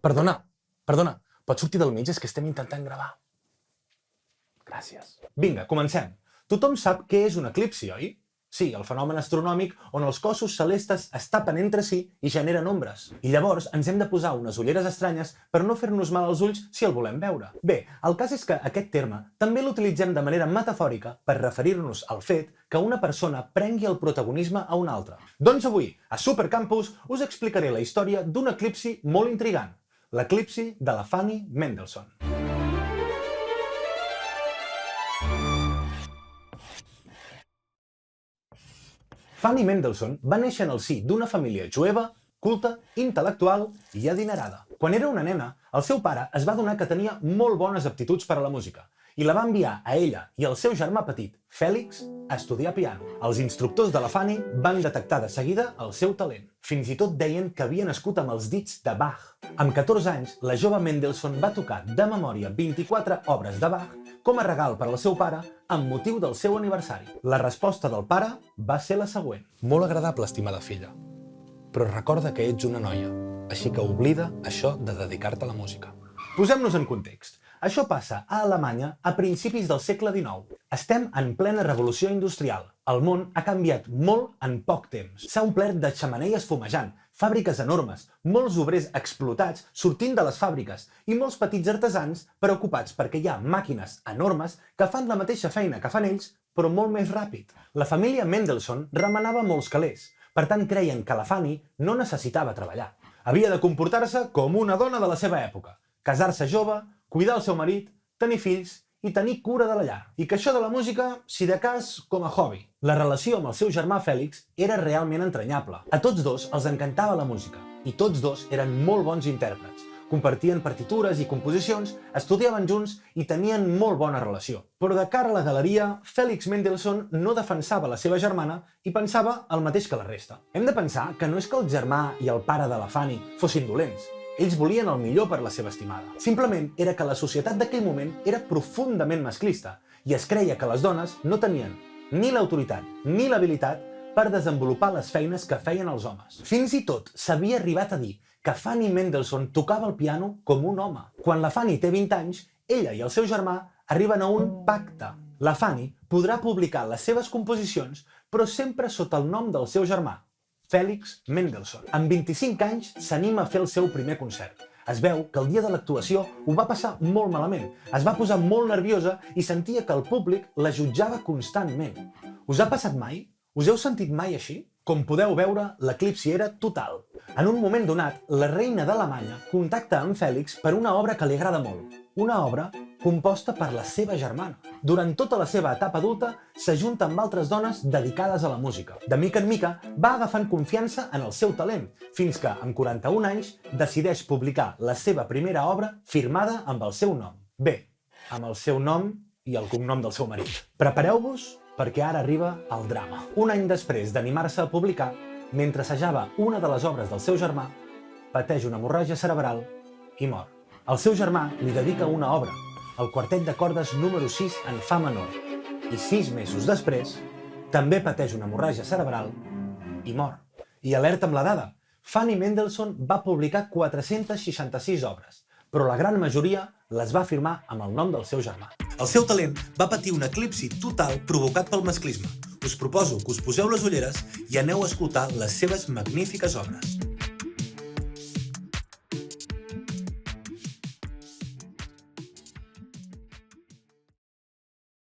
Perdona, pots sortir del mig? És que estem intentant gravar. Gràcies. Vinga, comencem. Tothom sap què és un eclipsi, oi? Sí, el fenomen astronòmic on els cossos celestes es tapen entre si i generen ombres. I llavors ens hem de posar unes ulleres estranyes per no fer-nos mal als ulls si el volem veure. Bé, el cas és que aquest terme també l'utilitzem de manera metafòrica per referir-nos al fet que una persona prengui el protagonisme a una altra. Doncs avui, a Supercampus, us explicaré la història d'un eclipsi molt intrigant. L'eclipsi de la Fanny Mendelssohn. Fanny Mendelssohn va néixer en el si d'una família jueva, culta, intel·lectual i adinerada. Quan era una nena, el seu pare es va adonar que tenia molt bones aptituds per a la música i la va enviar a ella i al seu germà petit, Fèlix, a estudiar piano. Els instructors de la Fanny van detectar de seguida el seu talent. Fins i tot deien que havia nascut amb els dits de Bach. Amb 14 anys, la jove Mendelssohn va tocar de memòria 24 obres de Bach com a regal per al seu pare amb motiu del seu aniversari. La resposta del pare va ser la següent. Molt agradable, estimada filla, però recorda que ets una noia, així que oblida això de dedicar-te a la música. Posem-nos en context. Això passa a Alemanya a principis del segle XIX. Estem en plena revolució industrial. El món ha canviat molt en poc temps. S'ha omplert de xemeneies fumejant, fàbriques enormes, molts obrers explotats sortint de les fàbriques i molts petits artesans preocupats perquè hi ha màquines enormes que fan la mateixa feina que fan ells, però molt més ràpid. La família Mendelssohn remenava molts calés, per tant creien que la Fanny no necessitava treballar. Havia de comportar-se com una dona de la seva època, casar-se jove, cuidar el seu marit, tenir fills i tenir cura de la llar. I que això de la música, si de cas, com a hobby. La relació amb el seu germà Fèlix era realment entranyable. A tots dos els encantava la música i tots dos eren molt bons intèrprets. Compartien partitures i composicions, estudiaven junts i tenien molt bona relació. Però de cara a la galeria, Fèlix Mendelssohn no defensava la seva germana i pensava el mateix que la resta. Hem de pensar que no és que el germà i el pare de la Fanny fossin dolents. Ells volien el millor per la seva estimada. Simplement era que la societat d'aquell moment era profundament masclista i es creia que les dones no tenien ni l'autoritat ni l'habilitat per desenvolupar les feines que feien els homes. Fins i tot s'havia arribat a dir que Fanny Mendelssohn tocava el piano com un home. Quan la Fanny té 20 anys, ella i el seu germà arriben a un pacte. La Fanny podrà publicar les seves composicions, però sempre sota el nom del seu germà, Fèlix Mendelssohn. Amb 25 anys s'anima a fer el seu primer concert. Es veu que el dia de l'actuació ho va passar molt malament. Es va posar molt nerviosa i sentia que el públic la jutjava constantment. Us ha passat mai? Us heu sentit mai així? Com podeu veure, l'eclipsi era total. En un moment donat, la reina d'Alemanya contacta amb Fèlix per una obra que li agrada molt. Una obra composta per la seva germana. Durant tota la seva etapa adulta, s'ajunta amb altres dones dedicades a la música. De mica en mica, va agafant confiança en el seu talent, fins que, amb 41 anys, decideix publicar la seva primera obra firmada amb el seu nom. Bé, amb el seu nom i el cognom del seu marit. Prepareu-vos, perquè ara arriba el drama. Un any després d'animar-se a publicar, mentre assajava una de les obres del seu germà, pateix una hemorràgia cerebral i mor. El seu germà li dedica una obra, el quartet de cordes número 6 en fa menor, i 6 mesos després també pateix una hemorràgia cerebral i mor. I alerta amb la dada, Fanny Mendelssohn va publicar 466 obres, però la gran majoria les va firmar amb el nom del seu germà. El seu talent va patir un eclipsi total provocat pel masclisme. Us proposo que us poseu les ulleres i aneu a escoltar les seves magnífiques obres.